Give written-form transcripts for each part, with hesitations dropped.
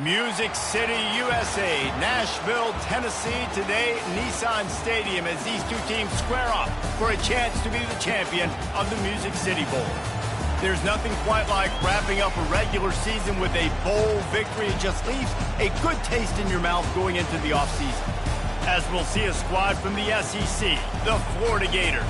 Music City, USA, Nashville, Tennessee. Today, Nissan Stadium as these two teams square off for a chance to be the champion of the Music City Bowl. There's nothing quite like wrapping up a regular season with a bowl victory. It just leaves a good taste in your mouth going into the offseason. As we'll see a squad from the SEC, the Florida Gators,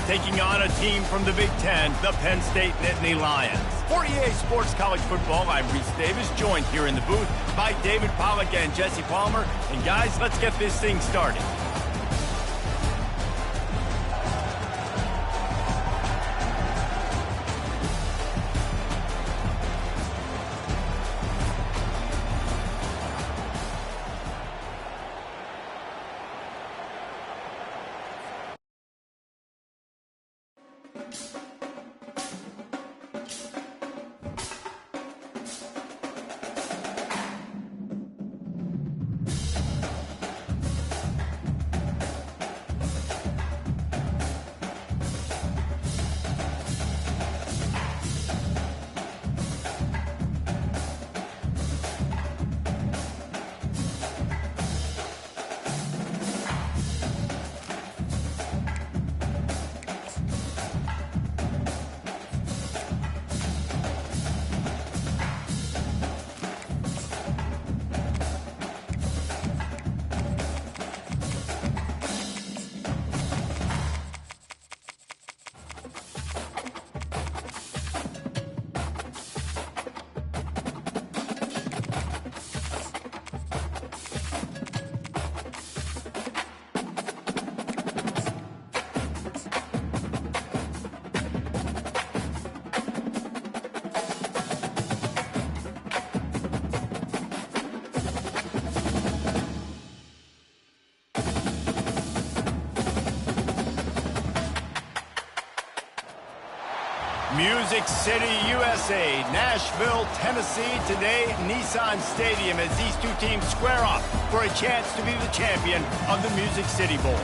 taking on a team from the Big Ten, the Penn State Nittany Lions. For EA Sports College Football, I'm Reese Davis, joined here in the booth by David Pollack and Jesse Palmer. And guys, let's get this thing started. Music City, USA, Nashville, Tennessee. Today, Nissan Stadium as these two teams square off for a chance to be the champion of the Music City Bowl.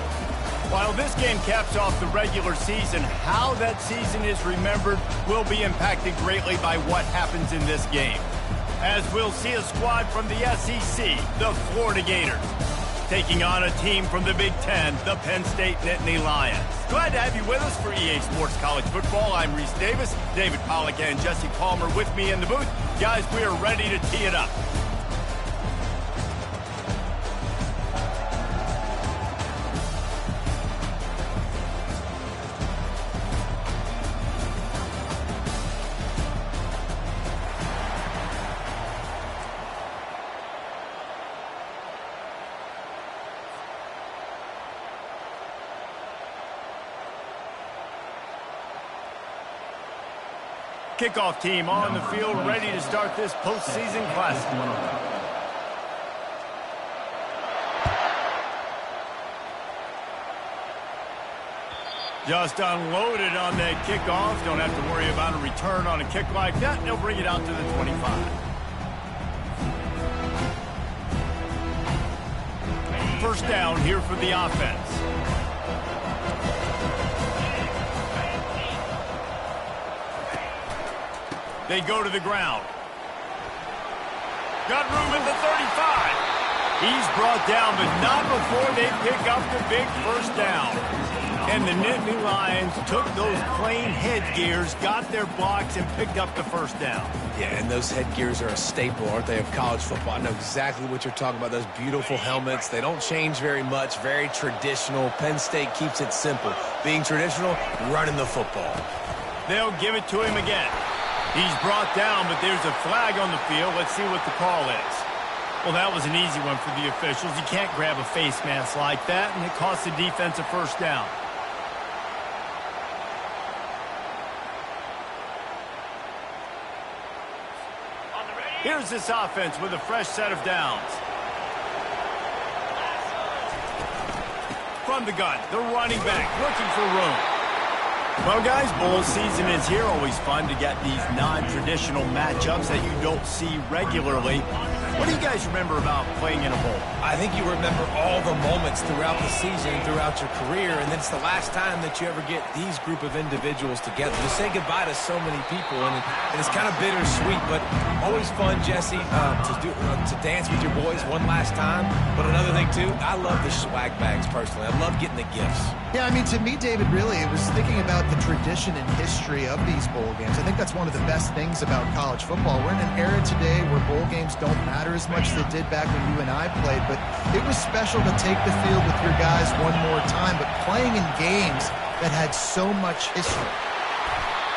While this game caps off the regular season, how that season is remembered will be impacted greatly by what happens in this game. As we'll see a squad from the SEC, the Florida Gators, taking on a team from the Big Ten, the Penn State Nittany Lions. Glad to have you with us for EA Sports College Football. I'm Reese Davis, David Pollack and Jesse Palmer with me in the booth. Guys, we are ready to tee it up. Kickoff team on the field, ready to start this postseason classic. Just unloaded on that kickoff. Don't have to worry about a return on a kick like that. They'll bring it out to the 25. First down here for the offense. They go to the ground. Got room at the 35. He's brought down, but not before they pick up the big first down. And the Nittany Lions took those plain headgears, got their blocks, and picked up the first down. Yeah, and those headgears are a staple, aren't they, of college football? I know exactly what you're talking about, those beautiful helmets. They don't change very much, very traditional. Penn State keeps it simple. Being traditional, running the football. They'll give it to him again. He's brought down, but there's a flag on the field. Let's see what the call is. Well, that was an easy one for the officials. You can't grab a face mask like that, and it costs the defense a first down. Here's this offense with a fresh set of downs. From the gun, the running back looking for room. Well, guys, bowl season is here. Always fun to get these non-traditional matchups that you don't see regularly. What do you guys remember about playing in a bowl? I think you remember all the moments throughout the season, throughout your career, and it's the last time that you ever get these group of individuals together. You say goodbye to so many people, and it's kind of bittersweet, but always fun, Jesse, to dance with your boys one last time. But another thing, too, I love the swag bags, personally. I love getting the gifts. Yeah, I mean, to me, David, really, it was thinking about the tradition and history of these bowl games. I think that's one of the best things about college football. We're in an era today where bowl games don't matter as much as they did back when you and I played, but it was special to take the field with your guys one more time, but playing in games that had so much history.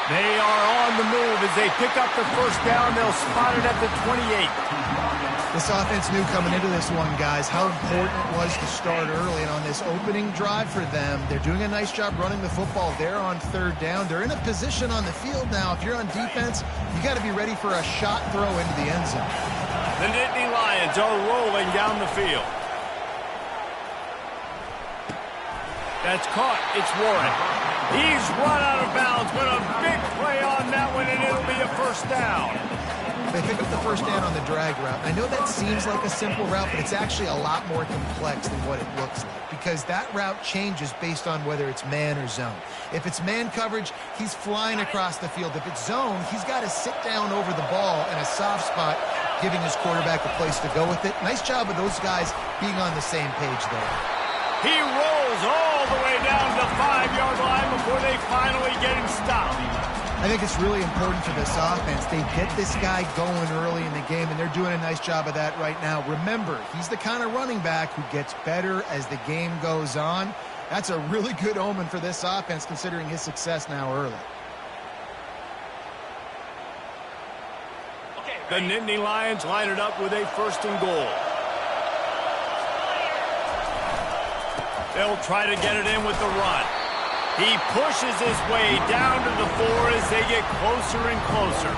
They are on the move as they pick up the first down. They'll spot it at the 28. This offense knew coming into this one, guys, how important it was to start early. And on this opening drive for them, they're doing a nice job running the football. They're on third down. They're in a position on the field now. If you're on defense, you got to be ready for a shot throw into the end zone. The Nittany Lions are rolling down the field. That's caught. It's Warren. He's run out of bounds, but a big play on that one, and it'll be a first down. They pick up the first down on the drag route. I know that seems like a simple route, but it's actually a lot more complex than what it looks like, because that route changes based on whether it's man or zone. If it's man coverage, he's flying across the field. If it's zone, he's got to sit down over the ball in a soft spot, giving his quarterback a place to go with it. Nice job of those guys being on the same page there. He rolls all the way down to the 5-yard line before they finally get him stopped. I think it's really important for this offense. They get this guy going early in the game, and they're doing a nice job of that right now. Remember, he's the kind of running back who gets better as the game goes on. That's a really good omen for this offense, considering his success now early. The Nittany Lions line it up with a first and goal. They'll try to get it in with the run. He pushes his way down to the 4 as they get closer and closer.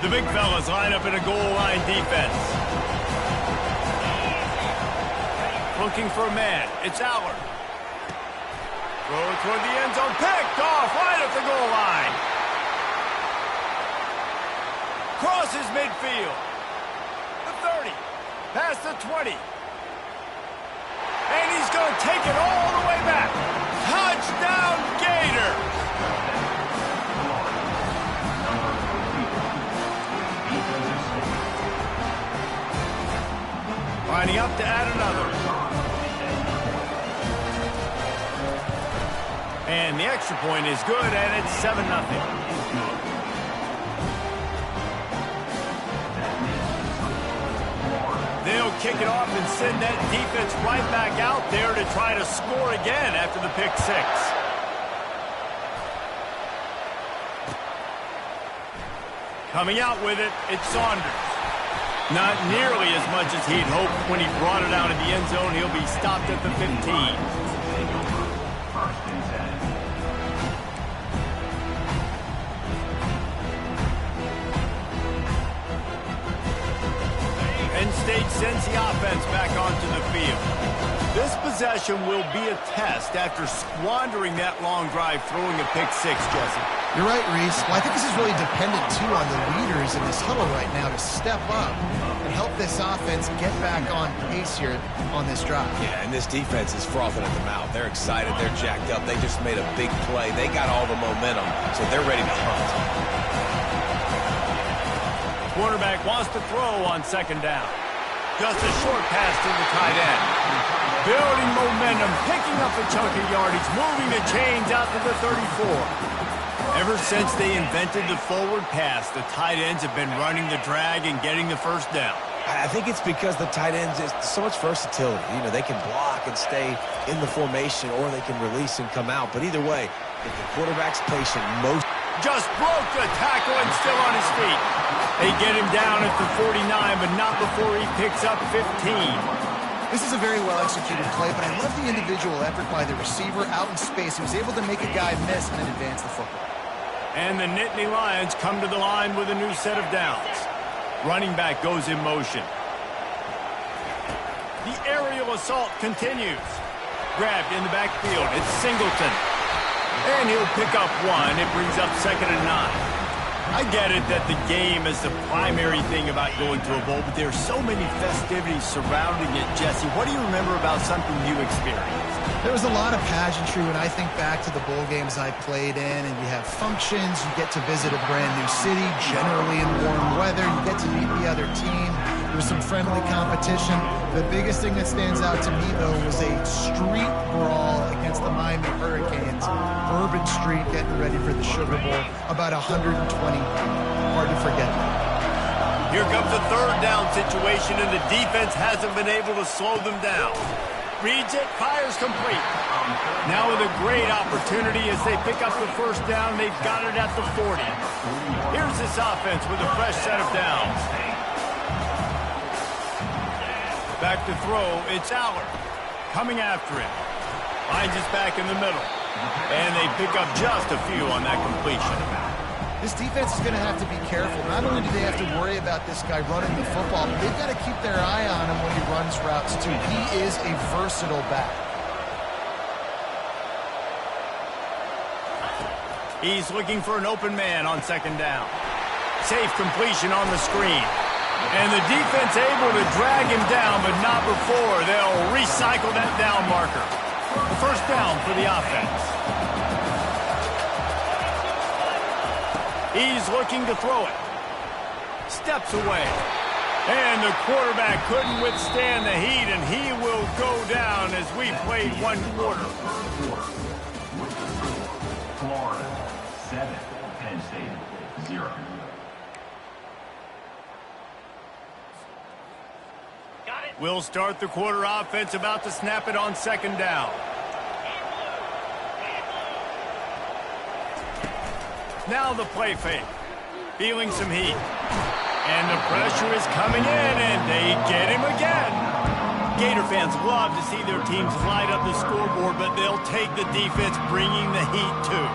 The big fellas line up in a goal line defense. Looking for a man. It's Allard. Throw toward the end zone. Picked off right at the goal line. Crosses midfield. The 30. Past the 20. And he's going to take it all the way back. Touchdown, Gators! Lining up to add another. And the extra point is good, and it's 7-0. They'll kick it off and send that defense right back out there to try to score again after the pick 6. Coming out with it, it's Saunders. Not nearly as much as he'd hoped when he brought it out of the end zone. He'll be stopped at the 15. Penn State sends the offense back onto the field. This possession will be a test after squandering that long drive, throwing a pick 6, Jesse. You're right, Reese. Well, I think this is really dependent, too, on the leaders in this huddle right now to step up and help this offense get back on pace here on this drive. Yeah, and this defense is frothing at the mouth. They're excited. They're jacked up. They just made a big play. They got all the momentum, so they're ready to hunt. Quarterback wants to throw on second down. Just a short pass to the tight end. Building momentum, picking up a chunk of yardage, moving the chains out to the 34. Ever since they invented the forward pass, the tight ends have been running the drag and getting the first down. I think it's because the tight ends is so much versatility. You know, they can block and stay in the formation, or they can release and come out. But either way, if the quarterback's patient, most... Just broke the tackle and still on his feet. They get him down at the 49, but not before he picks up 15. This is a very well-executed play, but I love the individual effort by the receiver out in space. He was able to make a guy miss and then advance the football. And the Nittany Lions come to the line with a new set of downs. Running back goes in motion. The aerial assault continues. Grabbed in the backfield. It's Singleton. And he'll pick up one. It brings up 2nd and 9. I get it that the game is the primary thing about going to a bowl, but there's so many festivities surrounding it. Jesse, what do you remember about something you experienced? There was a lot of pageantry when I think back to the bowl games I played in, and you have functions, you get to visit a brand new city, generally in warm weather, you get to meet the other team, there's some friendly competition. The biggest thing that stands out to me, though, was a street brawl against the Miami Hurricanes. Bourbon Street getting ready for the Sugar Bowl, about 120 people. Hard to forget that. Here comes a 3rd down situation, and the defense hasn't been able to slow them down. Reads it, fires complete. Now with a great opportunity as they pick up the 1st down. They've got it at the 40. Here's this offense with a fresh set of downs. Back to throw, it's Aller. Coming after him. Finds his back in the middle. And they pick up just a few on that completion. This defense is going to have to be careful. Not only do they have to worry about this guy running the football, but they've got to keep their eye on him when he runs routes, too. He is a versatile back. He's looking for an open man on 2nd down. Safe completion on the screen. And the defense able to drag him down, but not before they'll recycle that down marker. The 1st down for the offense. He's looking to throw it. Steps away. And the quarterback couldn't withstand the heat, and he will go down as we played 1 quarter. Florida, 7. Penn State, 0. We'll start the quarter offense, about to snap it on 2nd down. Now the play fake. Feeling some heat. And the pressure is coming in, and they get him again. Gator fans love to see their teams light up the scoreboard, but they'll take the defense bringing the heat too.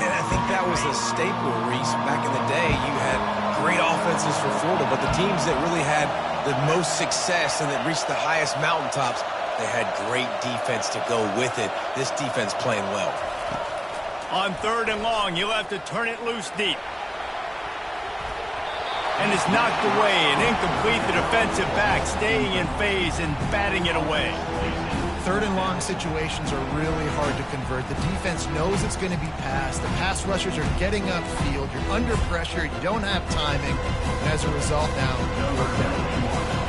And I think that was a staple, Reese. Back in the day, you had great offenses for Florida, but the teams that really had the most success and that reached the highest mountaintops, they had great defense to go with it. This defense playing well. On 3rd and long, he'll have to turn it loose deep. And it's knocked away and incomplete. The defensive back staying in phase and batting it away. 3rd and long situations are really hard to convert. The defense knows it's going to be passed. The pass rushers are getting upfield. You're under pressure. You don't have timing. And as a result now,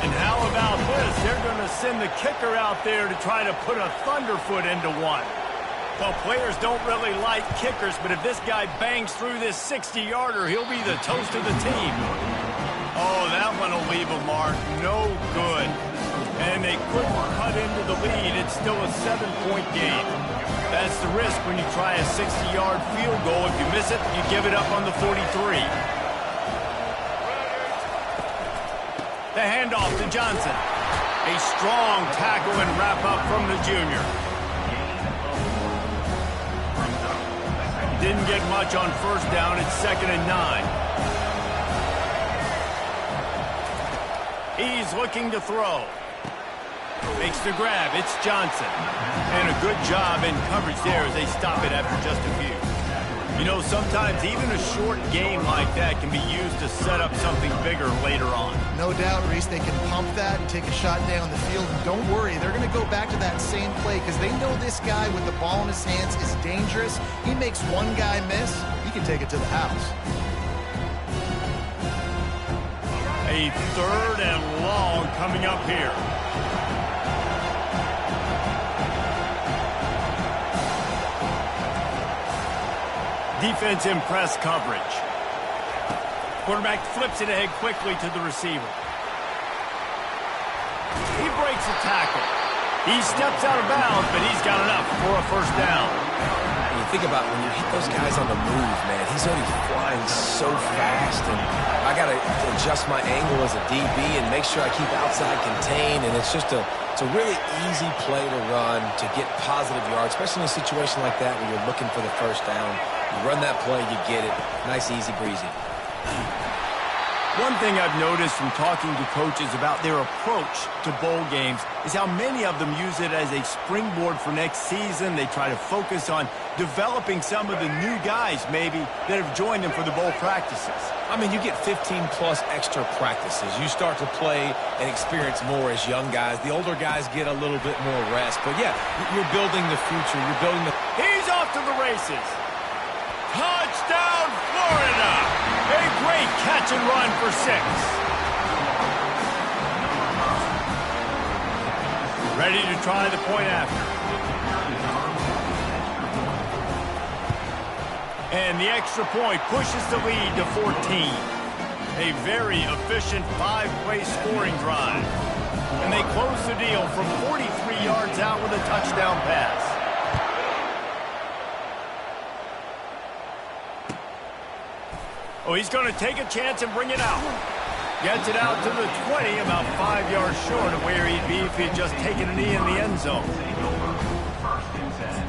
and how about this? They're going to send the kicker out there to try to put a thunderfoot into one. Well, players don't really like kickers, but if this guy bangs through this 60-yarder, he'll be the toast of the team. Oh, that one will leave a mark. No good. And they couldn't cut into the lead. It's still a 7-point game. That's the risk when you try a 60-yard field goal. If you miss it, you give it up on the 43. The handoff to Johnson. A strong tackle and wrap up from the junior. Didn't get much on 1st down. It's 2nd and 9. He's looking to throw. Makes the grab. It's Johnson. And a good job in coverage there as they stop it after just a few. You know, sometimes even a short game like that can be used to set up something bigger later on. No doubt, Reese, they can pump that and take a shot down the field. And don't worry, they're going to go back to that same play because they know this guy with the ball in his hands is dangerous. He makes one guy miss, he can take it to the house. A 3rd and long coming up here. Defense in press coverage. Quarterback flips it ahead quickly to the receiver. He breaks a tackle. He steps out of bounds, but he's got enough for a 1st down. And you think about when you hit those guys on the move, man, he's already flying so fast, and I got to adjust my angle as a DB and make sure I keep outside contained, and it's a really easy play to run to get positive yards, especially in a situation like that where you're looking for the 1st down. You run that play, you get it. Nice, easy breezy. One thing I've noticed from talking to coaches about their approach to bowl games is how many of them use it as a springboard for next season. They try to focus on developing some of the new guys, maybe, that have joined them for the bowl practices. I mean, you get 15-plus extra practices. You start to play and experience more as young guys. The older guys get a little bit more rest. But, yeah, you're building the future. You're building the... He's off to the races. Touchdown, Florida! A great catch and run for 6. Ready to try the point after. And the extra point pushes the lead to 14. A very efficient 5-play scoring drive. And they close the deal from 43 yards out with a touchdown pass. Oh, he's going to take a chance and bring it out. Gets it out to the 20, about 5 yards short of where he'd be if he'd just taken a knee in the end zone. First and 10.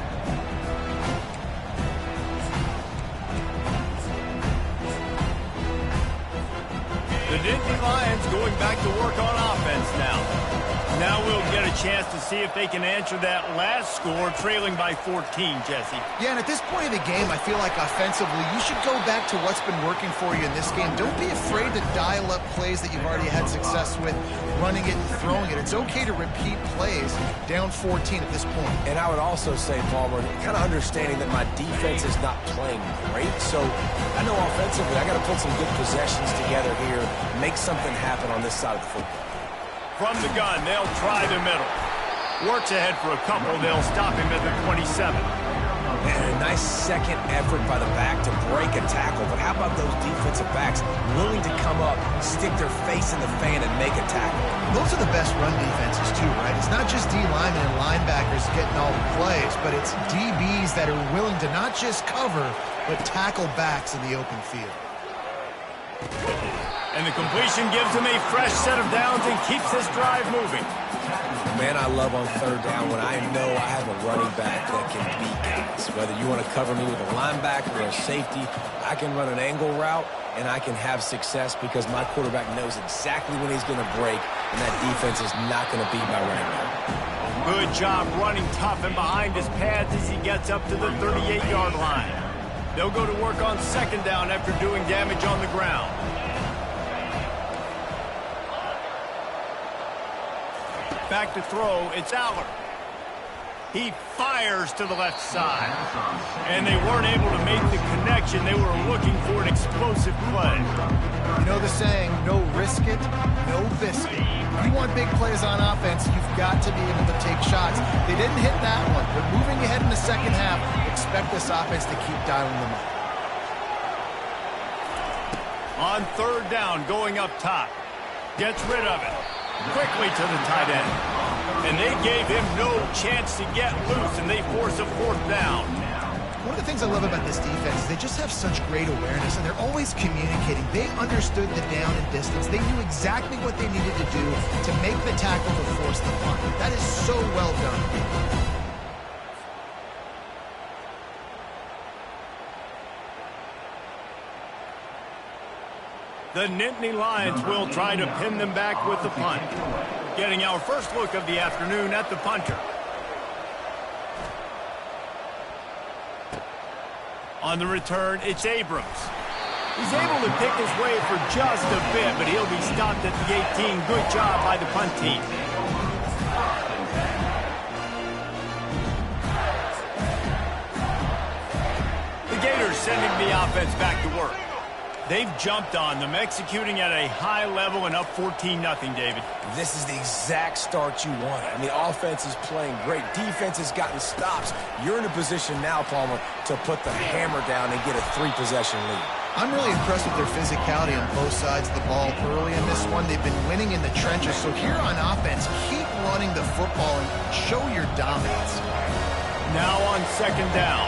The Nittany Lions going back to work on offense now. Now we'll get a chance to see if they can answer that last score, trailing by 14, Jesse. Yeah, and at this point in the game, I feel like offensively, you should go back to what's been working for you in this game. Don't be afraid to dial up plays that you've already had success with, running it and throwing it. It's okay to repeat plays down 14 at this point. And I would also say, Palmer, kind of understanding that my defense is not playing great. So I know offensively I got to put some good possessions together here, make something happen on this side of the football. From the gun, they'll try the middle. Works ahead for a couple. They'll stop him at the 27. And a nice second effort by the back to break a tackle. But how about those defensive backs willing to come up, stick their face in the fan, and make a tackle? Those are the best run defenses, too, right? It's not just D linemen and linebackers getting all the plays, but it's DBs that are willing to not just cover, but tackle backs in the open field. And the completion gives him a fresh set of downs and keeps this drive moving. Man, I love on third down when I know I have a running back that can beat guys. Whether you want to cover me with a linebacker or a safety, I can run an angle route, and I can have success because my quarterback knows exactly when he's going to break, and that defense is not going to beat my running back. Good job running tough and behind his pads as he gets up to the 38-yard line. They'll go to work on second down after doing damage on the ground. Back to throw, it's Aller. He fires to the left side. And they weren't able to make the connection. They were looking for an explosive play. You know the saying, no risk it, no biscuit. If you want big plays on offense, you've got to be able to take shots. They didn't hit that one, but moving ahead in the second half, expect this offense to keep dialing them up. On third down, going up top. Gets rid of it. Quickly to the tight end. And they gave him no chance to get loose, and they force a fourth down. One of the things I love about this defense is they just have such great awareness, and they're always communicating. They understood the down and distance. They knew exactly what they needed to do to make the tackle to force the punt. That is so well done. The Nittany Lions will try to pin them back with the punt. Getting our first look of the afternoon at the punter. On the return, it's Abrams. He's able to pick his way for just a bit, but he'll be stopped at the 18. Good job by the punt team. The Gators sending the offense back to work. They've jumped on them, executing at a high level and up 14-0, David. This is the exact start you want. I mean, offense is playing great. Defense has gotten stops. You're in a position now, Palmer, to put the hammer down and get a 3-possession lead. I'm really impressed with their physicality on both sides of the ball early in this one. They've been winning in the trenches. So here on offense, keep running the football and show your dominance. Now on second down.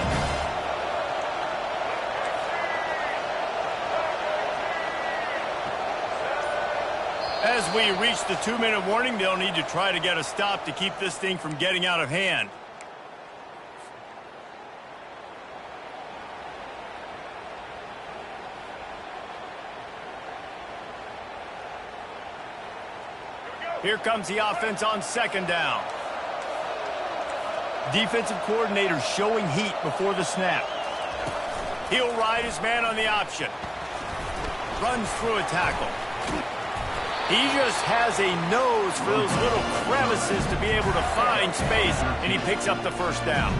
As we reach the 2-minute warning, they'll need to try to get a stop to keep this thing from getting out of hand. Here comes the offense on second down. Defensive coordinator showing heat before the snap. He'll ride his man on the option. Runs through a tackle. He just has a nose for those little crevices to be able to find space, and he picks up the first down.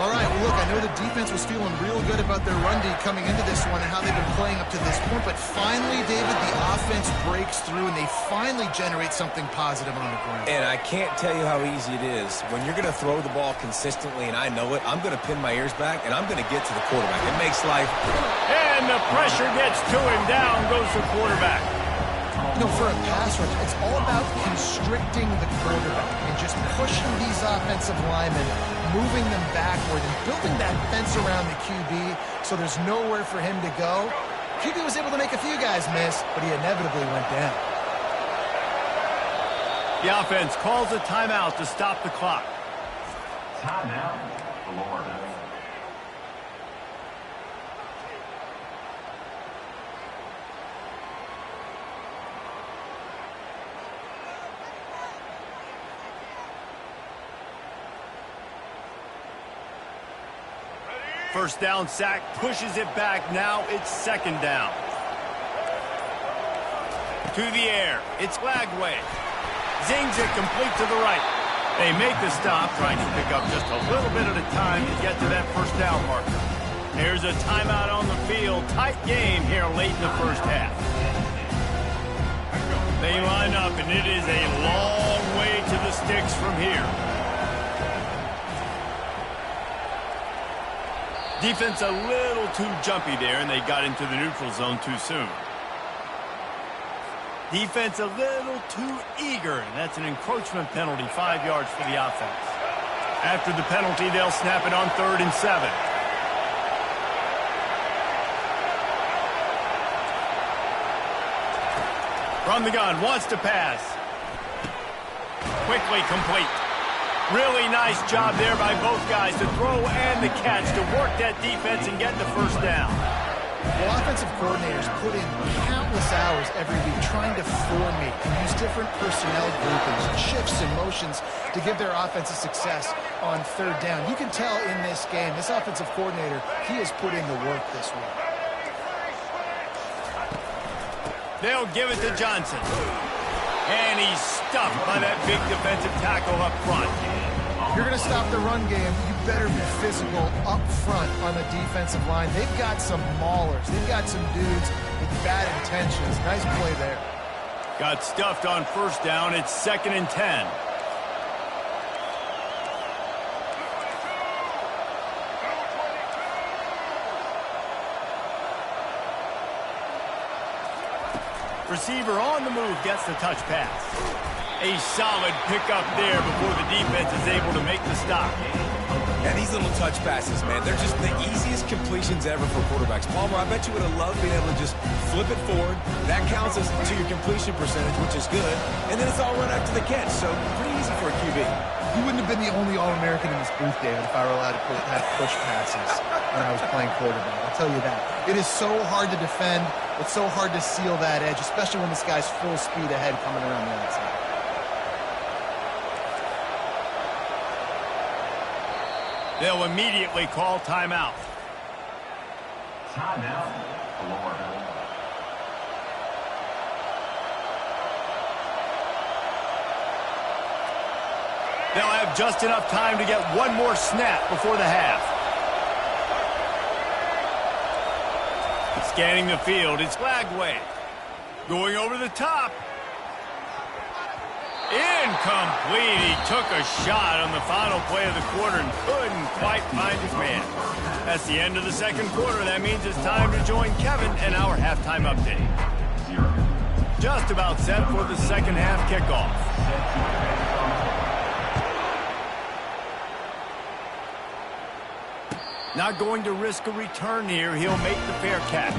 All right, well, look, I know the defense was feeling real good about their run D coming into this one and how they've been playing up to this point, but finally, David, the offense breaks through, and they finally generate something positive on the ground. And I can't tell you how easy it is. When you're going to throw the ball consistently, and I know it, I'm going to pin my ears back, and I'm going to get to the quarterback. It makes life... And the pressure gets to him. Down goes the quarterback. You know, for a pass rush, it's all about constricting the quarterback and just pushing these offensive linemen, moving them backward, and building that fence around the QB so there's nowhere for him to go. QB was able to make a few guys miss, but he inevitably went down. The offense calls a timeout to stop the clock. Timeout, Florida. First down sack, pushes it back. Now it's second down. To the air. It's Lagway. Zings it complete to the right. They make the stop, trying to pick up just a little bit at a time to get to that first down marker. There's a timeout on the field. Tight game here late in the first half. They line up, and it is a long way to the sticks from here. Defense a little too jumpy there, and they got into the neutral zone too soon. Defense a little too eager, and that's an encroachment penalty, 5 yards for the offense. After the penalty, they'll snap it on 3rd and 7. From the gun, wants to pass. Quickly complete. Really nice job there by both guys to throw and the catch to work that defense and get the first down. Well, offensive coordinators put in countless hours every week trying to formate and use different personnel groupings, shifts and motions to give their offensive success on 3rd down. You can tell in this game, this offensive coordinator, he has put in the work this week. They'll give it to Johnson. And he's stuffed by that big defensive tackle up front. If you're going to stop the run game, you better be physical up front on the defensive line. They've got some maulers. They've got some dudes with bad intentions. Nice play there. Got stuffed on first down. It's 2nd and 10. Receiver on the move gets the touch pass. A solid pickup there before the defense is able to make the stop. And these little touch passes, man, they're just the easiest completions ever for quarterbacks. Palmer, I bet you would have loved being able to just flip it forward. That counts as to your completion percentage, which is good. And then it's all run after the catch, so pretty easy for a QB. You wouldn't have been the only All-American in this booth, David, if I were allowed to have push passes when I was playing quarterback. I'll tell you that. It is so hard to defend. It's so hard to seal that edge, especially when this guy's full speed ahead coming around the outside. They'll immediately call timeout. Timeout, Florida. They'll have just enough time to get one more snap before the half. Scanning the field, it's Lagway. Going over the top. Incomplete. He took a shot on the final play of the quarter and couldn't quite find his man. That's the end of the second quarter. That means it's time to join Kevin and our halftime update. Just about set for the second half kickoff. Not going to risk a return here. He'll make the fair catch.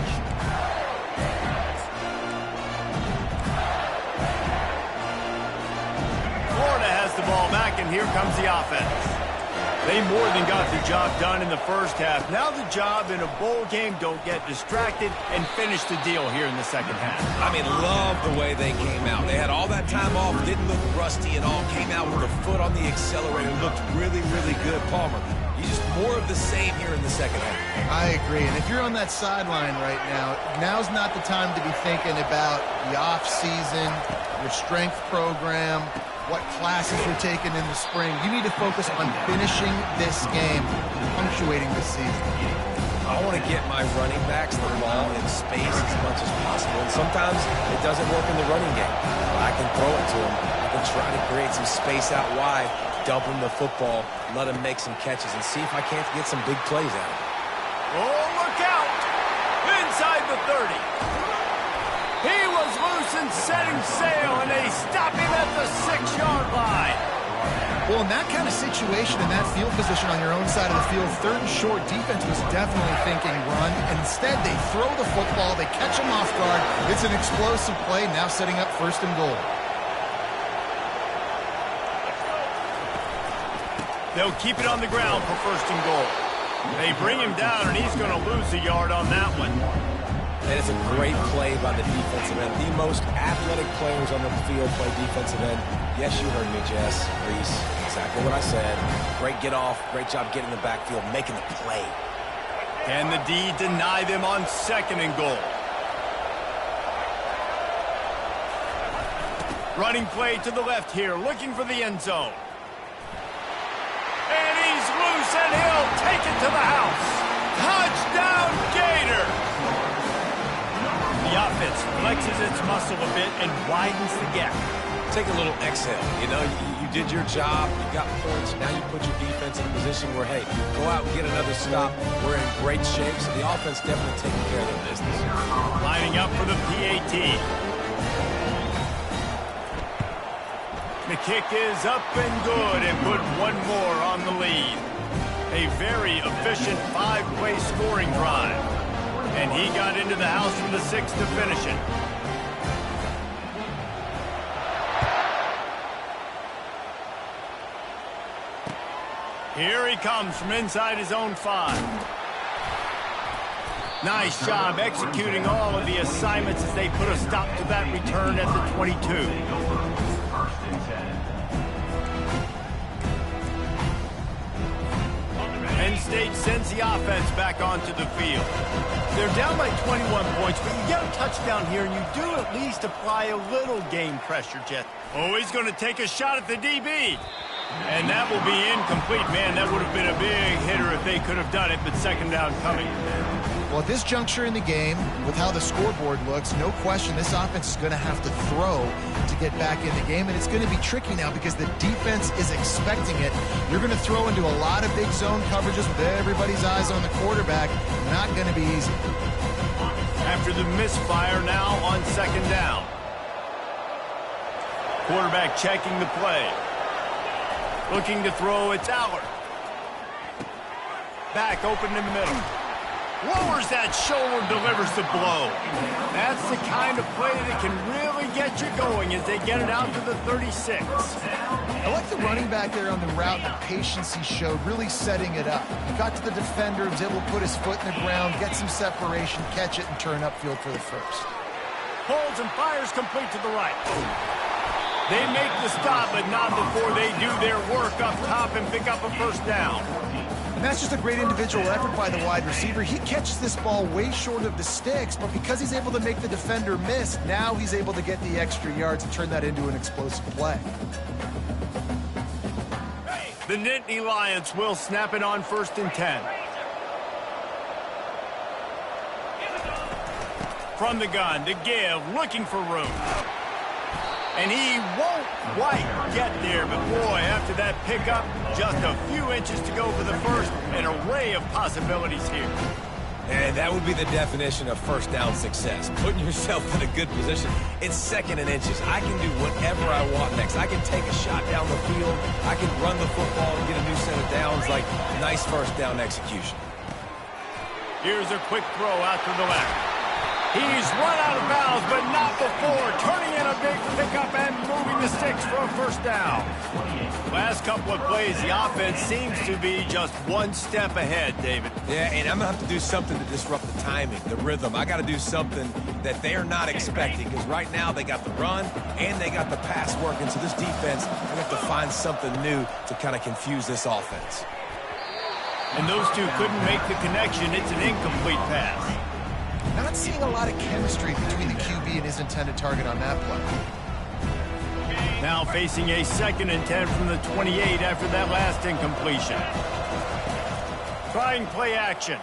Florida has the ball back, and here comes the offense. They more than got the job done in the first half. Now the job in a bowl game, don't get distracted and finish the deal here in the second half. I mean, love the way they came out. They had all that time off, didn't look rusty at all, came out with a foot on the accelerator, looked really, really good. Palmer, you just more of the same here in the second half. I agree. And if you're on that sideline right now, now's not the time to be thinking about the off-season, your strength program, what classes you're taking in the spring. You need to focus on finishing this game, punctuating this season. I want to get my running backs the ball in space as much as possible. And sometimes it doesn't work in the running game. I can throw it to them. I can try to create some space out wide, dump him the football, let him make some catches, and see if I can't get some big plays out of him. Oh, look out! Inside the 30. He was loose and setting sail, and they stop him at the 6-yard line. Well, in that kind of situation, in that field position on your own side of the field, third and short, defense was definitely thinking run. And instead, they throw the football, they catch him off guard. It's an explosive play, now setting up first and goal. They'll keep it on the ground for first and goal. They bring him down, and he's going to lose a yard on that one. And it's a great play by the defensive end. The most athletic players on the field play defensive end. Yes, you heard me, Jess, Reese. Exactly what I said. Great get off. Great job getting in the backfield, making the play. Can the D deny them on second and goal? Running play to the left here, looking for the end zone. And he's loose, and he'll take it to the house. Touchdown, Gator! The offense flexes its muscle a bit and widens the gap. Take a little exhale. You know, you did your job. You got points. Now you put your defense in a position where, hey, go out and get another stop. We're in great shape, so the offense definitely taking care of their business. Lining up for the PAT. The kick is up and good and put one more on the lead. A very efficient 5-play scoring drive. And he got into the house from the 6 to finish it. Here he comes from inside his own 5. Nice job executing all of the assignments as they put a stop to that return at the 22. First and 10. Penn State sends the offense back onto the field. They're down by 21 points, but you get a touchdown here, and you do at least apply a little game pressure, Jet. Oh, he's going to take a shot at the DB. And that will be incomplete. Man, that would have been a big hitter if they could have done it, but second down coming. Well, at this juncture in the game, with how the scoreboard looks, no question this offense is going to have to throw to get back in the game, and it's going to be tricky now because the defense is expecting it. You're going to throw into a lot of big zone coverages with everybody's eyes on the quarterback. Not going to be easy. After the misfire now on second down. Quarterback checking the play. Looking to throw, it's Allard. Back open in the middle. Lowers that shoulder, delivers the blow. That's the kind of play that can really get you going as they get it out to the 36. I like the running back there on the route, the patience he showed, really setting it up. He got to the defender, was able to put his foot in the ground, get some separation, catch it, and turn upfield for the first. Holds and fires complete to the right. They make the stop, but not before they do their work up top and pick up a first down. And that's just a great individual effort by the wide receiver. He catches this ball way short of the sticks, but because he's able to make the defender miss, now he's able to get the extra yards and turn that into an explosive play. The Nittany Lions will snap it on first and 10. From the gun to give, looking for room. And he won't quite get there, but boy, after that pickup, just a few inches to go for the first. An array of possibilities here. And that would be the definition of first down success. Putting yourself in a good position. It's second and inches. I can do whatever I want next. I can take a shot down the field. I can run the football and get a new set of downs. Like, nice first down execution. Here's a quick throw out to the left. He's run out of bounds, but not before. Turning in a big pickup and moving the sticks for a first down. Last couple of plays, the offense seems to be just one step ahead, David. Yeah, and I'm going to have to do something to disrupt the timing, the rhythm. I got to do something that they're not expecting, because right now they got the run and they got the pass working. So this defense, they have to find something new to kind of confuse this offense. And those two couldn't make the connection. It's an incomplete pass. Not seeing a lot of chemistry between the QB and his intended target on that play. Now facing a 2nd and 10 from the 28 after that last incompletion. Trying play action.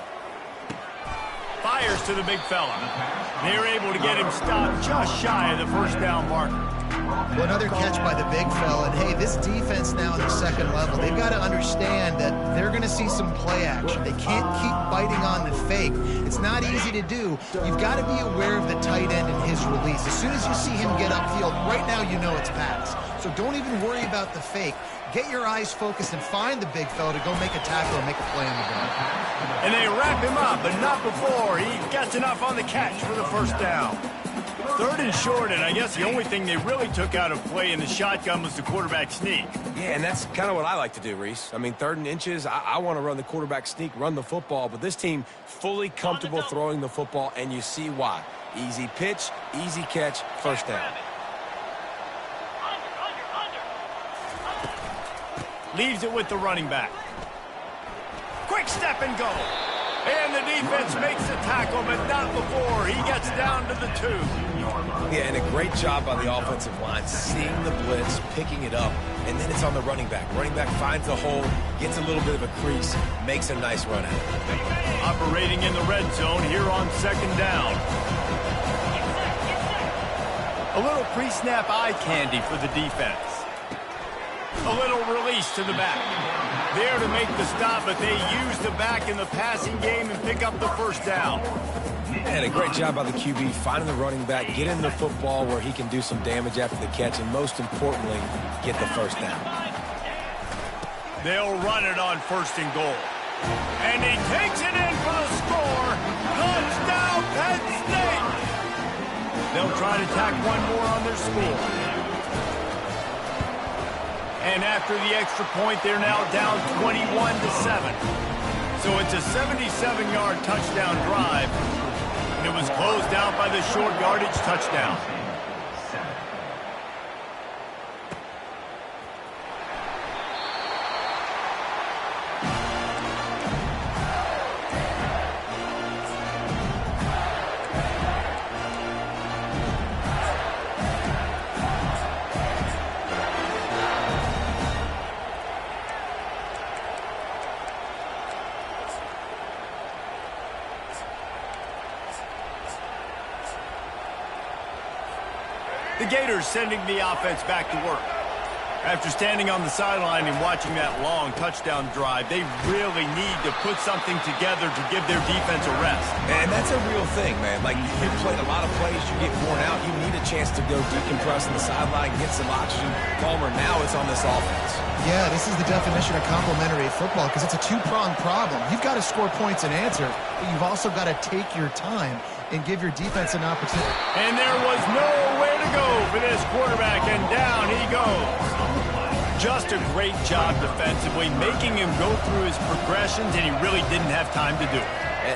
Fires to the big fella. They're able to get him stopped just shy of the first down marker. Well, another catch by the big fella. And, hey, this defense now at the 2nd level, they've got to understand that they're going to see some play action. They can't keep biting on the fake. It's not easy to do. You've got to be aware of the tight end and his release. As soon as you see him get upfield, right now you know it's pass. So don't even worry about the fake. Get your eyes focused and find the big fella to go make a tackle and make a play on the ball. And they wrap him up, but not before. He gets enough on the catch for the first down. 3rd and short, and I guess the only thing they really took out of play in the shotgun was the quarterback sneak. Yeah, and that's kind of what I like to do, Reese. I mean, 3rd and inches, I want to run the quarterback sneak, run the football, but this team fully comfortable throwing the football, and you see why. Easy pitch, easy catch, first down. Leaves it with the running back. Quick step and go. And the defense makes the tackle, but not before. He gets down to the 2. Yeah, and a great job by the offensive line, seeing the blitz, picking it up, and then it's on the running back. Running back finds the hole, gets a little bit of a crease, makes a nice run at it. Operating in the red zone here on 2nd down. A little pre-snap eye candy for the defense. A little release to the back. There to make the stop, but they use the back in the passing game and pick up the first down. And a great job by the QB finding the running back, getting the football where he can do some damage after the catch, and most importantly, get the first down. They'll run it on 1st and goal. And he takes it in for the score. Touchdown, Penn State! They'll try to tack one more on their score. And after the extra point, they're now down 21-7. So it's a 77-yard touchdown drive. And it was closed out by the short yardage touchdown. The Gators sending the offense back to work. After standing on the sideline and watching that long touchdown drive, they really need to put something together to give their defense a rest. And that's a real thing, man. Like, you've played a lot of plays, you get worn out, you need a chance to go decompress on the sideline, get some oxygen. Palmer, now it's on this offense. Yeah, this is the definition of complementary football because it's a two-pronged problem. You've got to score points and answer, but you've also got to take your time and give your defense an opportunity. And there was nowhere to go for this quarterback, and down he goes. Just a great job defensively, making him go through his progressions, and he really didn't have time to do it.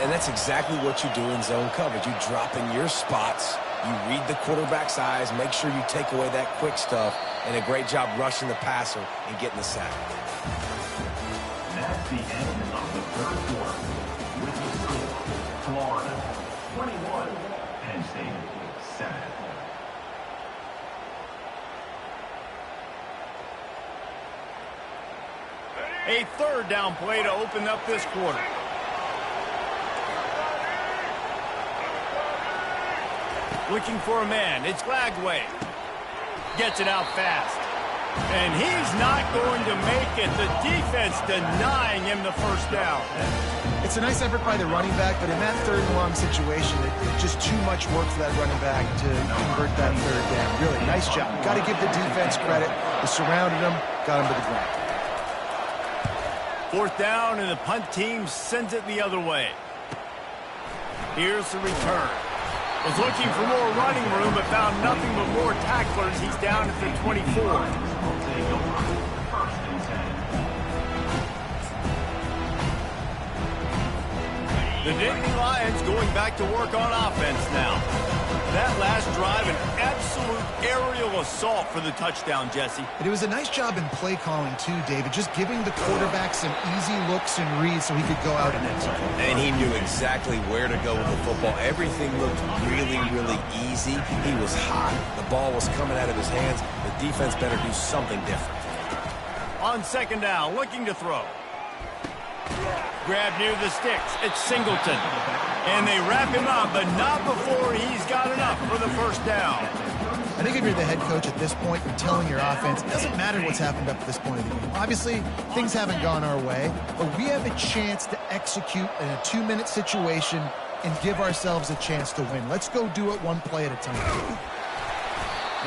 And that's exactly what you do in zone coverage. You drop in your spots, you read the quarterback's eyes, make sure you take away that quick stuff, and a great job rushing the passer and getting the sack. That's the end of the 3rd quarter. With the score, Florida 21, Penn State 7. A 3rd down play to open up this quarter. Looking for a man. It's Lagway. Gets it out fast. And he's not going to make it. The defense denying him the first down. It's a nice effort by the running back, but in that 3rd and long situation, it's just too much work for that running back to convert that 3rd down. Really, nice job. Got to give the defense credit. They surrounded him, got him to the ground. 4th down, and the punt team sends it the other way. Here's the return. Was looking for more running room, but found nothing but more tacklers. He's down at the 24. First and 10. The Nittany Lions going back to work on offense now. That last drive, an absolute aerial assault for the touchdown, Jesse. But it was a nice job in play calling too, David, just giving the quarterback some easy looks and reads so he could go out and execute. And he knew exactly where to go with the football. Everything looked really, really easy. He was hot. The ball was coming out of his hands. The defense better do something different. On second down, looking to throw. Grab near the sticks. It's Singleton. And they wrap him up, but not before he's got enough for the first down. I think if you're the head coach at this point, you're telling your offense, it doesn't matter what's happened up to this point of the game. Obviously, things haven't gone our way, but we have a chance to execute in a 2-minute situation and give ourselves a chance to win. Let's go do it one play at a time.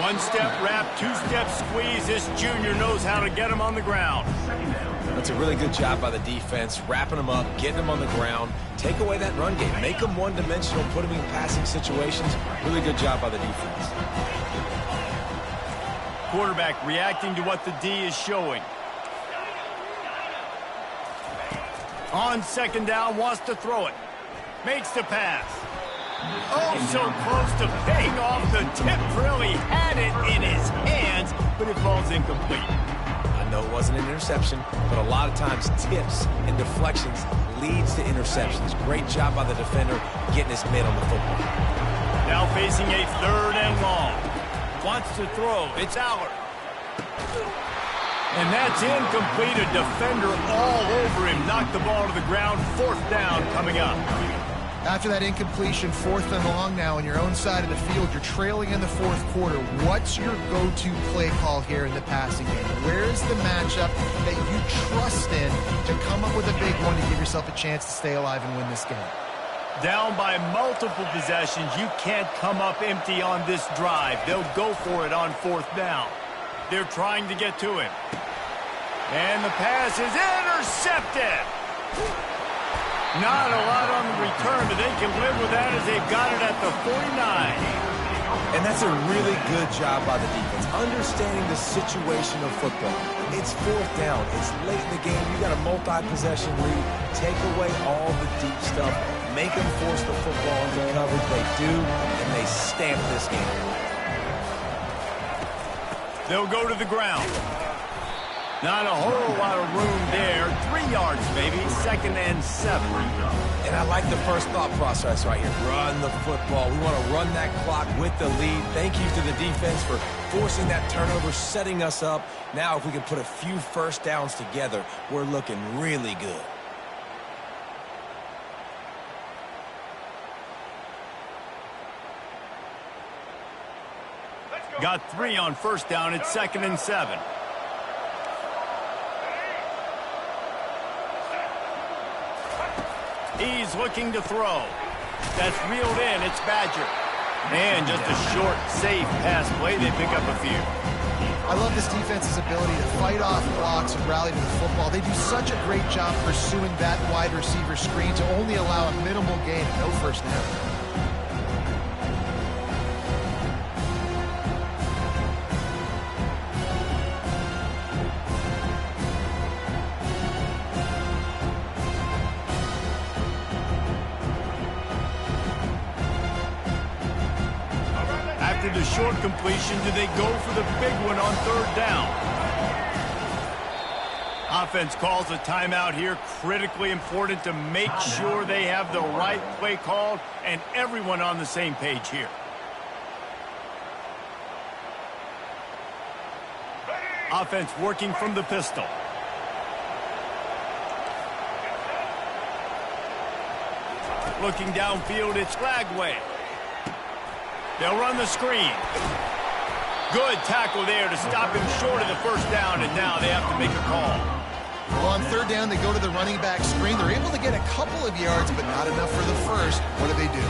One-step wrap, two-step squeeze. This junior knows how to get him on the ground. That's a really good job by the defense, wrapping them up, getting them on the ground. Take away that run game. Make them one-dimensional, put them in passing situations. Really good job by the defense. Quarterback reacting to what the D is showing. On second down, wants to throw it. Makes the pass. Oh, so close to paying off. The tip really had it in his hands, but it falls incomplete. I know it wasn't an interception, but a lot of times tips and deflections leads to interceptions. Great job by the defender getting his mitt on the football. Now facing a third and long. Wants to throw. It's Allard. And that's incomplete. A defender all over him. Knocked the ball to the ground. Fourth down coming up. After that incompletion, fourth and long now on your own side of the field, you're trailing in the fourth quarter. What's your go-to play call here in the passing game? Where is the matchup that you trust in to come up with a big one to give yourself a chance to stay alive and win this game? Down by multiple possessions, you can't come up empty on this drive. They'll go for it on fourth down. They're trying to get to him. And the pass is intercepted. Not a lot on the return, but they can live with that as they've got it at the 49. And that's a really good job by the defense, understanding the situation of football. It's fourth down. It's late in the game. You got a multi-possession lead. Take away all the deep stuff. Make them force the football into coverage. They do, and they stamp this game. They'll go to the ground. Not a whole lot of room there. 3 yards, maybe. Second and 7. And I like the first thought process right here. Run the football. We want to run that clock with the lead. Thank you to the defense for forcing that turnover, setting us up. Now, if we can put a few first downs together, we're looking really good. Got 3 on first down. It's second and 7. He's looking to throw. That's reeled in. It's Badger. And just a short, safe pass play. They pick up a few. I love this defense's ability to fight off blocks and rally to the football. They do such a great job pursuing that wide receiver screen to only allow a minimal gain and no first down. The short completion, do they go for the big one on third down? Offense calls a timeout here. Critically important to make sure they have the right play called and everyone on the same page here. Offense working from the pistol. Looking downfield, it's Lagway. They'll run the screen. Good tackle there to stop him short of the first down, and now they have to make a call. Well, on third down, they go to the running back screen. They're able to get a couple of yards, but not enough for the first. What do they do?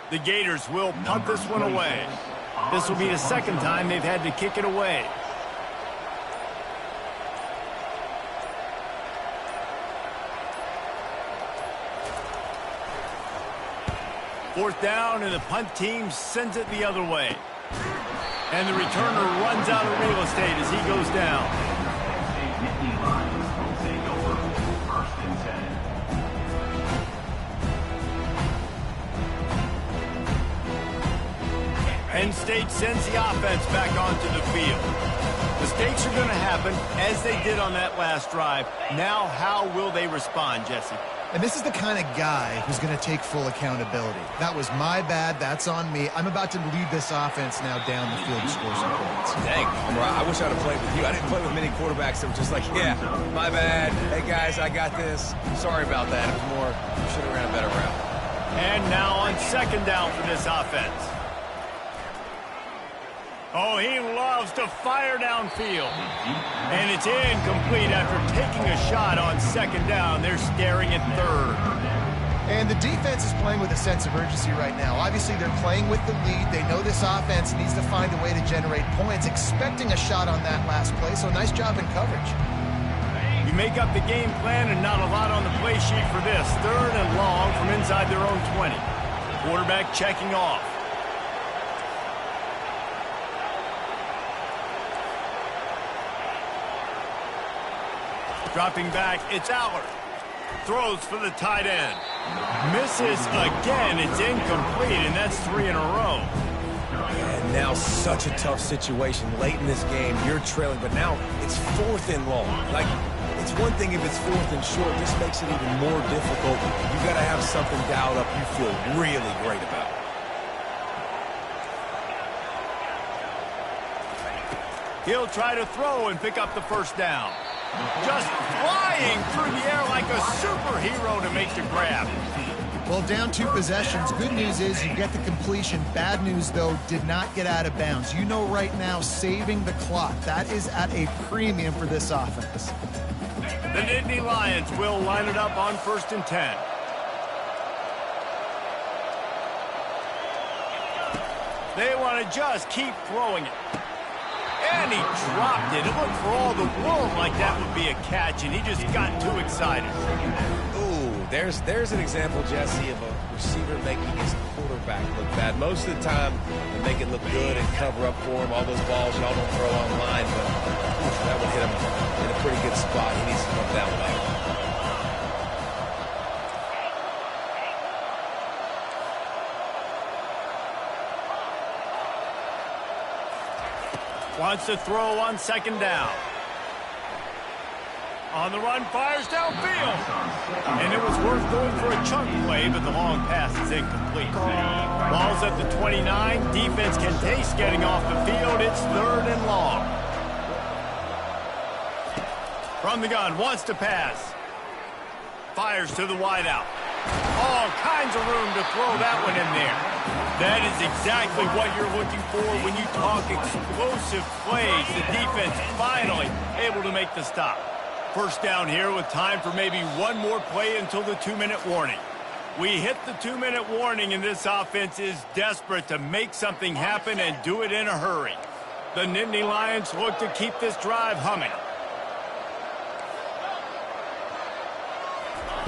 The Gators will punt this one away. This will be the second time they've had to kick it away. Fourth down, and the punt team sends it the other way. And the returner runs out of real estate as he goes down. Penn State sends the offense back onto the field. Mistakes are going to happen, as they did on that last drive. Now, how will they respond, Jesse? And this is the kind of guy who's going to take full accountability. That was my bad. That's on me. I'm about to lead this offense now down the field to score some points. Dang, I wish I'd have played with you. I didn't play with many quarterbacks that were just like, yeah, my bad. Hey, guys, I got this. Sorry about that. It was more, should have ran a better route. And now on second down for this offense. Oh, he loves to fire downfield. And it's incomplete after taking a shot on second down. They're staring at third. And the defense is playing with a sense of urgency right now. Obviously, they're playing with the lead. They know this offense needs to find a way to generate points, expecting a shot on that last play. So nice job in coverage. You make up the game plan and not a lot on the play sheet for this. Third and long from inside their own 20. Quarterback checking off. Dropping back, it's Allard. Throws for the tight end. Misses again, it's incomplete, and that's 3 in a row. And now such a tough situation. Late in this game, you're trailing, but now it's 4th and long. Like, it's one thing if it's 4th and short. This makes it even more difficult. You've got to have something dialed up you feel really great about. He'll try to throw and pick up the first down. Just flying through the air like a superhero to make the grab. Well, down 2 possessions. Good news is you get the completion. Bad news, though, did not get out of bounds. You know right now, saving the clock. That is at a premium for this offense. The Nittany Lions will line it up on 1st and 10. They want to just keep throwing it. And he dropped it. It looked for all the world like that would be a catch, and he just got too excited. Ooh, there's an example, Jesse, of a receiver making his quarterback look bad. Most of the time, they make it look good and cover up for him. All those balls y'all don't throw online, but oof, that would hit him in a pretty good spot. He needs to come down with that. Wants to throw on second down. On the run, fires downfield. And it was worth going for a chunk play, but the long pass is incomplete. Ball's at the 29. Defense can taste getting off the field. It's 3rd and long. From the gun, wants to pass. Fires to the wideout. All kinds of room to throw that one in there. That is exactly what you're looking for when you talk explosive plays. The defense finally able to make the stop. First down here with time for maybe one more play until the 2-minute warning. We hit the 2-minute warning, and this offense is desperate to make something happen and do it in a hurry. The Nittany Lions look to keep this drive humming.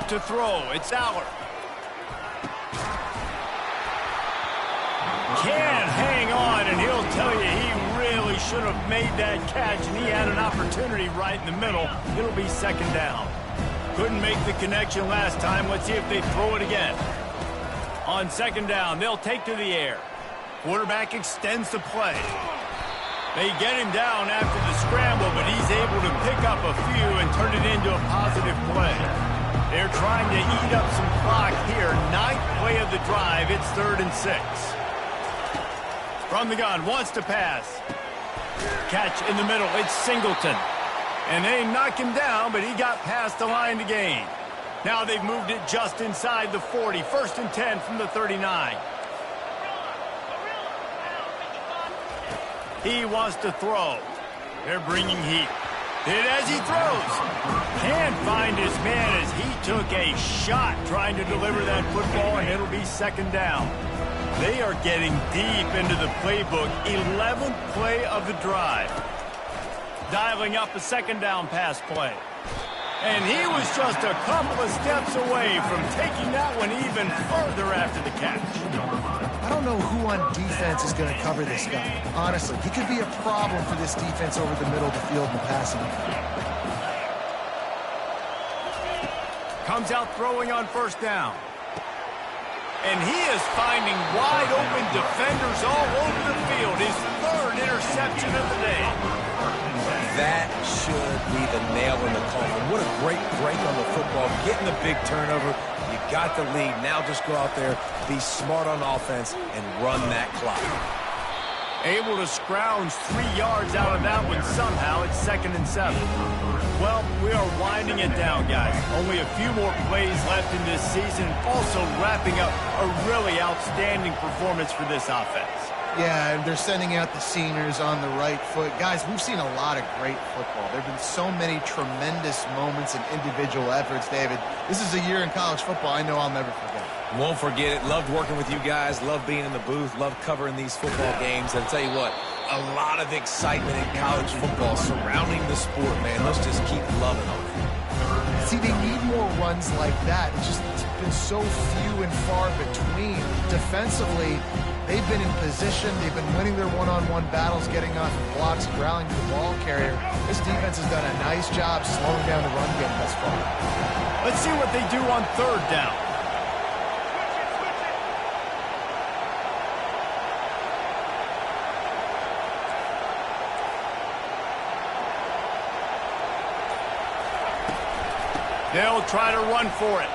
To throw, it's Allard. Can't hang on, and he'll tell you he really should have made that catch, and he had an opportunity right in the middle. It'll be second down. Couldn't make the connection last time. Let's see if they throw it again. On second down, they'll take to the air. Quarterback extends the play. They get him down after the scramble, but he's able to pick up a few and turn it into a positive play. They're trying to eat up some clock here. 9th play of the drive. It's 3rd and 6. From the gun, wants to pass. Catch in the middle, it's Singleton. And they knock him down, but he got past the line to gain. Now they've moved it just inside the 40. 1st and 10 from the 39. He wants to throw. They're bringing heat. Hit as he throws. Can't find his man as he took a shot trying to deliver that football, and it'll be second down. They are getting deep into the playbook. 11th play of the drive. Dialing up a second down pass play. And he was just a couple of steps away from taking that one even further after the catch. I don't know who on defense is going to cover this guy. Honestly, he could be a problem for this defense over the middle of the field in the passing game. Comes out throwing on first down. And he is finding wide-open defenders all over the field. His third interception of the day. That should be the nail in the coffin. What a great break on the football. Getting the big turnover. You got the lead. Now just go out there, be smart on offense, and run that clock. Able to scrounge 3 yards out of that one somehow. It's 2nd and 7. Well, we are winding it down, guys. Only a few more plays left in this season. Also wrapping up a really outstanding performance for this offense. Yeah, and they're sending out the seniors on the right foot. Guys, we've seen a lot of great football. There have been so many tremendous moments and individual efforts, David. This is a year in college football I know I'll never forget. Won't forget it. Loved working with you guys. Loved being in the booth. Loved covering these football games. And I'll tell you what, a lot of excitement in college football surrounding the sport, man. Let's just keep loving on it. See, they need more runs like that. It's been so few and far between. Defensively, they've been in position. They've been winning their one-on-one battles, getting off of blocks, rallying to the ball carrier. This defense has done a nice job slowing down the run game thus far. Let's see what they do on third down. They'll try to run for it.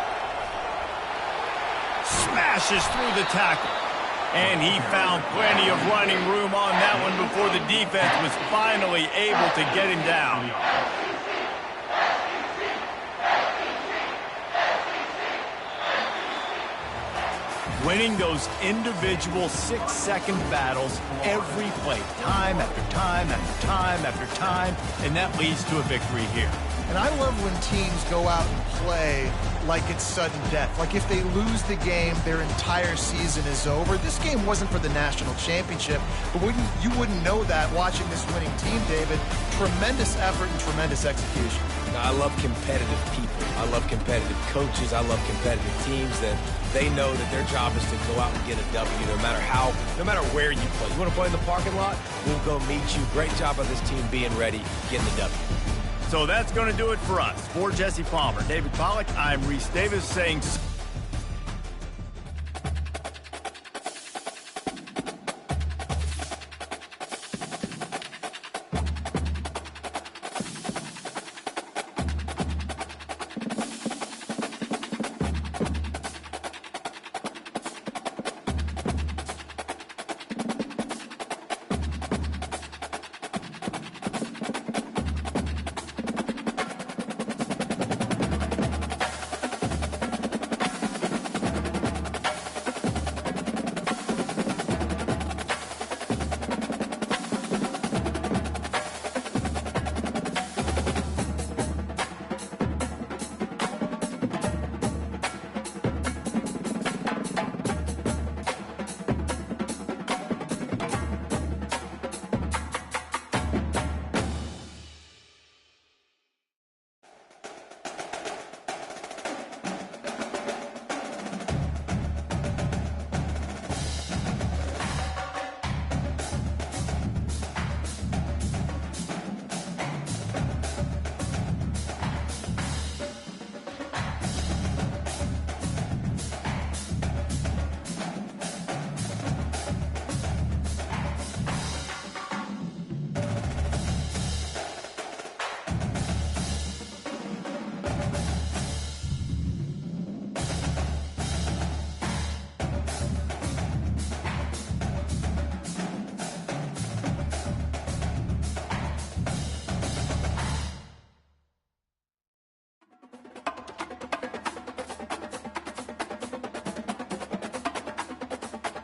Smashes through the tackle. And he found plenty of running room on that one before the defense was finally able to get him down. Winning those individual 6-second battles every play, time after time after time after time, and that leads to a victory here. And I love when teams go out and play like it's sudden death. Like if they lose the game, their entire season is over. This game wasn't for the national championship, but you wouldn't know that watching this winning team, David. Tremendous effort and tremendous execution. I love competitive people. I love competitive coaches. I love competitive teams that they know that their job is to go out and get a W no matter where you play. You want to play in the parking lot? We'll go meet you. Great job of this team being ready, getting the W. So that's going to do it for us. For Jesse Palmer, David Pollack, I'm Reese Davis saying